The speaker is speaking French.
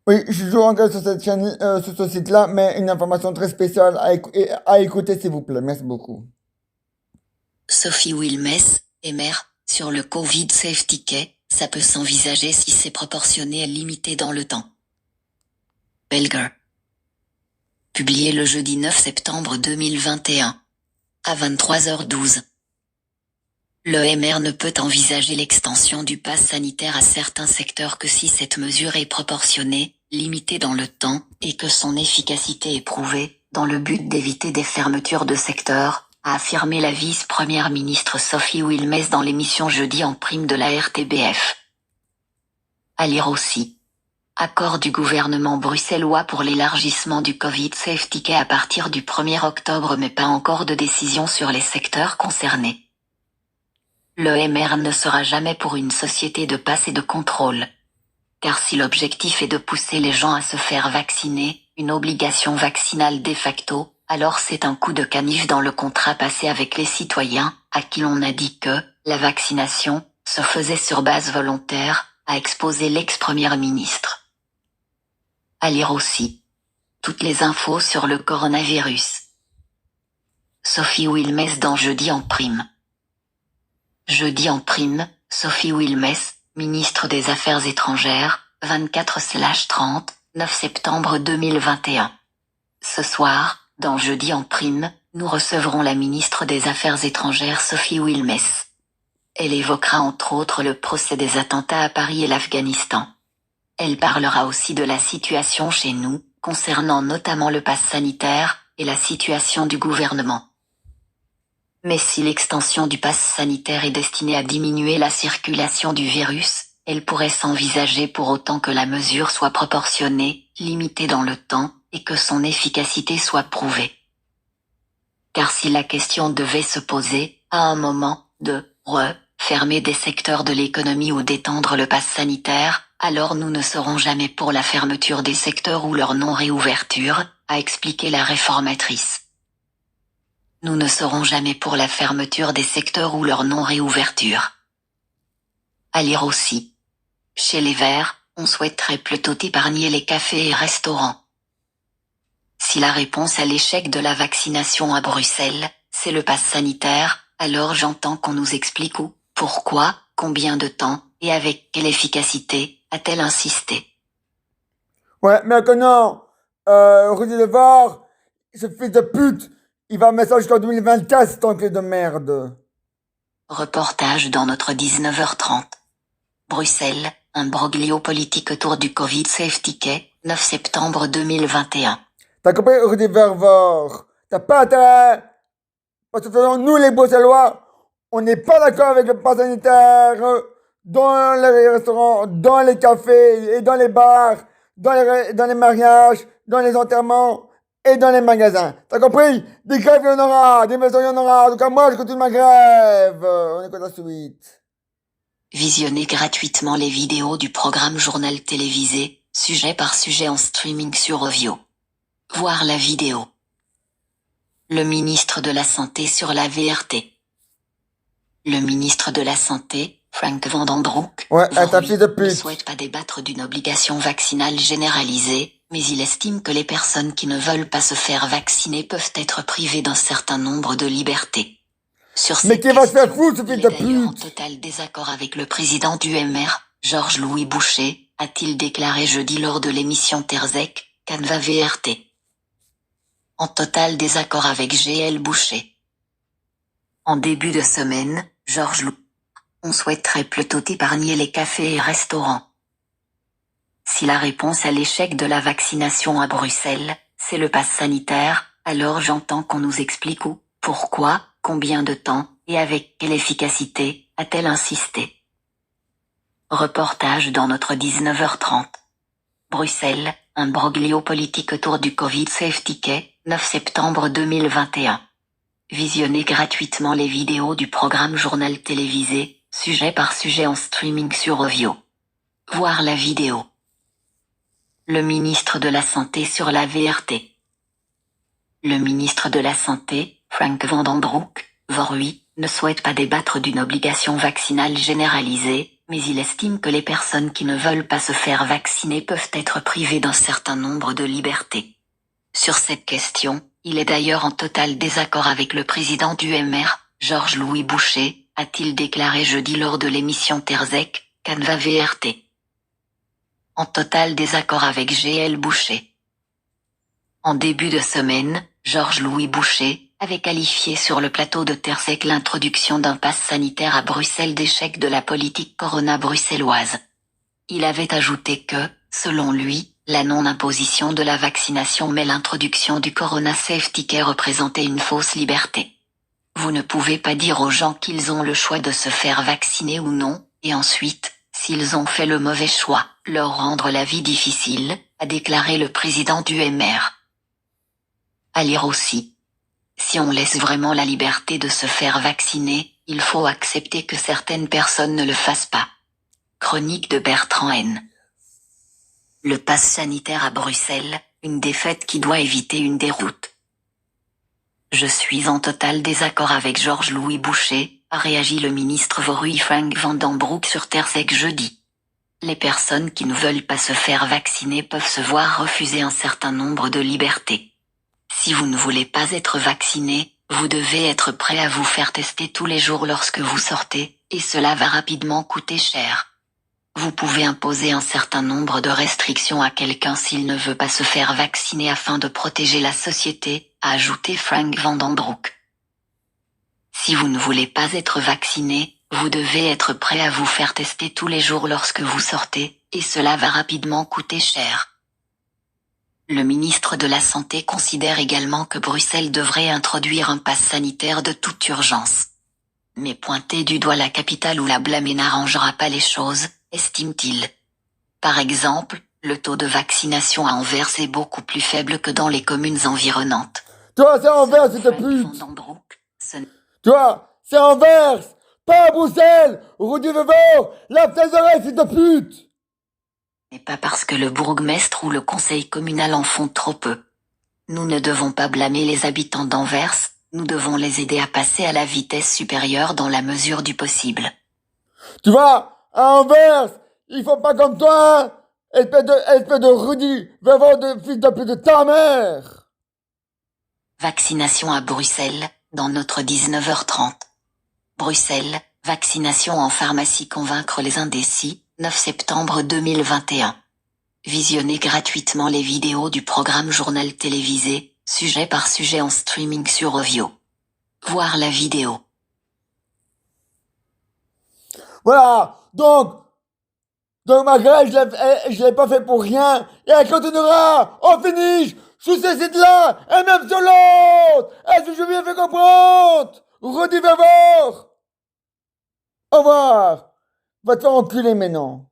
Oui, je suis toujours engagé sur cette chaîne, sur ce site-là, mais une information très spéciale à écouter, s'il vous plaît. Merci beaucoup. Sophie Wilmès, MR, sur le Covid Safety Kit, ça peut s'envisager si c'est proportionné et limité dans le temps. Belger. Publié le jeudi 9 septembre 2021. À 23h12. Le MR ne peut envisager l'extension du pass sanitaire à certains secteurs que si cette mesure est proportionnée, limitée dans le temps, et que son efficacité est prouvée, dans le but d'éviter des fermetures de secteurs, a affirmé la vice-première ministre Sophie Wilmès dans l'émission Jeudi en prime de la RTBF. À lire aussi. Accord du gouvernement bruxellois pour l'élargissement du Covid Safety Kit à partir du 1er octobre mais pas encore de décision sur les secteurs concernés. Le MR ne sera jamais pour une société de passe et de contrôle. Car si l'objectif est de pousser les gens à se faire vacciner, une obligation vaccinale de facto, alors c'est un coup de canif dans le contrat passé avec les citoyens, à qui l'on a dit que la vaccination se faisait sur base volontaire, a exposé l'ex-première ministre. À lire aussi. Toutes les infos sur le coronavirus. Sophie Wilmès dans Jeudi en prime. Jeudi en prime, Sophie Wilmès, ministre des Affaires étrangères, 24/30, 9 septembre 2021. Ce soir, dans Jeudi en prime, nous recevrons la ministre des Affaires étrangères Sophie Wilmès. Elle évoquera entre autres le procès des attentats à Paris et l'Afghanistan. Elle parlera aussi de la situation chez nous, concernant notamment le pass sanitaire, et la situation du gouvernement. Mais si l'extension du pass sanitaire est destinée à diminuer la circulation du virus, elle pourrait s'envisager pour autant que la mesure soit proportionnée, limitée dans le temps, et que son efficacité soit prouvée. Car si la question devait se poser, à un moment, de fermer des secteurs de l'économie ou d'étendre le pass sanitaire, alors nous ne serons jamais pour la fermeture des secteurs ou leur non-réouverture, a expliqué la réformatrice. Nous ne serons jamais pour la fermeture des secteurs ou leur non-réouverture. À lire aussi. Chez les Verts, on souhaiterait plutôt épargner les cafés et restaurants. Si la réponse à l'échec de la vaccination à Bruxelles, c'est le pass sanitaire, alors j'entends qu'on nous explique où, pourquoi, combien de temps, et avec quelle efficacité, a-t-elle insisté. Ouais, mais que non, Rudy Levar, ce fils de pute, il va mettre ça jusqu'en 2024, cet oncle de merde. Reportage dans notre 19h30. Bruxelles, un broglio politique autour du Covid Safety Kit, 9 septembre 2021. T'as compris, Rudy Vervor? T'as pas intérêt. Parce que de toute façon, nous, les Bruxellois, on n'est pas d'accord avec le pass sanitaire dans les restaurants, dans les cafés et dans les bars, dans les mariages, dans les enterrements et dans les magasins. T'as compris? Des grèves, il y en aura, des maisons, il y en aura. En tout cas, moi, je continue ma grève. On écoute la suite. Visionnez gratuitement les vidéos du programme Journal télévisé, sujet par sujet en streaming sur Ovio. Voir la vidéo. Le ministre de la Santé sur la VRT. Le ministre de la Santé, Frank Van den Broek, Ouais, ta fille de ne pute. souhaite pas débattre d'une obligation vaccinale généralisée, mais il estime que les personnes qui ne veulent pas se faire vacciner peuvent être privées d'un certain nombre de libertés. Sur Mais cette qui va se faire question, foutre, ce il fils est de d'ailleurs en pute? total désaccord avec le président du MR, Georges-Louis Boucher, a-t-il déclaré jeudi lors de l'émission Terzek, Canva VRT. En total désaccord avec GL Boucher. En début de semaine, Georges-Louis, on souhaiterait plutôt épargner les cafés et restaurants. Si la réponse à l'échec de la vaccination à Bruxelles, c'est le pass sanitaire, alors j'entends qu'on nous explique où, pourquoi, combien de temps, et avec quelle efficacité, a-t-elle insisté. Reportage dans notre 19h30. Bruxelles, un broglio politique autour du Covid Safety Kit, 9 septembre 2021. Visionnez gratuitement les vidéos du programme Journal télévisé, sujet par sujet en streaming sur Ovio. Voir la vidéo. Le ministre de la Santé sur la VRT. Le ministre de la Santé, Frank Van den Broek, Vorui, ne souhaite pas débattre d'une obligation vaccinale généralisée, mais il estime que les personnes qui ne veulent pas se faire vacciner peuvent être privées d'un certain nombre de libertés. Sur cette question, il est d'ailleurs en total désaccord avec le président du MR, Georges-Louis Boucher, a-t-il déclaré jeudi lors de l'émission Terzek, Canva VRT. En total désaccord avec GL Boucher. En début de semaine, Georges-Louis Boucher avait qualifié sur le plateau de Terzek l'introduction d'un pass sanitaire à Bruxelles d'échec de la politique Corona bruxelloise. Il avait ajouté que, selon lui, la non-imposition de la vaccination mais l'introduction du Corona Safety Care représentait une fausse liberté. Vous ne pouvez pas dire aux gens qu'ils ont le choix de se faire vacciner ou non, et ensuite, s'ils ont fait le mauvais choix, leur rendre la vie difficile, a déclaré le président du MR. À lire aussi. Si on laisse vraiment la liberté de se faire vacciner, il faut accepter que certaines personnes ne le fassent pas. Chronique de Bertrand N. Le pass sanitaire à Bruxelles, une défaite qui doit éviter une déroute. Je suis en total désaccord avec Georges-Louis Boucher, a réagi le ministre Vauruy Frank van den Broek sur Terzek jeudi. Les personnes qui ne veulent pas se faire vacciner peuvent se voir refuser un certain nombre de libertés. Si vous ne voulez pas être vacciné, vous devez être prêt à vous faire tester tous les jours lorsque vous sortez, et cela va rapidement coûter cher. Vous pouvez imposer un certain nombre de restrictions à quelqu'un s'il ne veut pas se faire vacciner afin de protéger la société, a ajouté Frank van den Broek. Si vous ne voulez pas être vacciné, vous devez être prêt à vous faire tester tous les jours lorsque vous sortez, et cela va rapidement coûter cher. Le ministre de la Santé considère également que Bruxelles devrait introduire un pass sanitaire de toute urgence. Mais pointer du doigt la capitale où la blâmer n'arrangera pas les choses, estime-t-il. Par exemple, le taux de vaccination à Anvers est beaucoup plus faible que dans les communes environnantes. Toi, c'est Anvers, c'est ta pute. Toi, c'est Anvers, pas à Bruxelles, rue du Veuveur, lave tes oreilles, c'est ta pute. Et pas parce que le bourgmestre ou le conseil communal en font trop peu. Nous ne devons pas blâmer les habitants d'Anvers, nous devons les aider à passer à la vitesse supérieure dans la mesure du possible. Tu vois, à Anvers, ils font pas comme toi, hein, espèce de Rudy, Veuveur de fils de pute de ta mère. Vaccination à Bruxelles, dans notre 19h30. Bruxelles, vaccination en pharmacie convaincre les indécis, 9 septembre 2021. Visionnez gratuitement les vidéos du programme Journal télévisé, sujet par sujet en streaming sur Ovio. Voir la vidéo. Voilà, donc ma grève, je l'ai pas fait pour rien, et elle continuera, au finish, sous ces sites-là, et même sur l'autre. Est-ce que je lui ai fait comprendre? Rudy Veuveur. Au revoir. Va te faire enculer maintenant.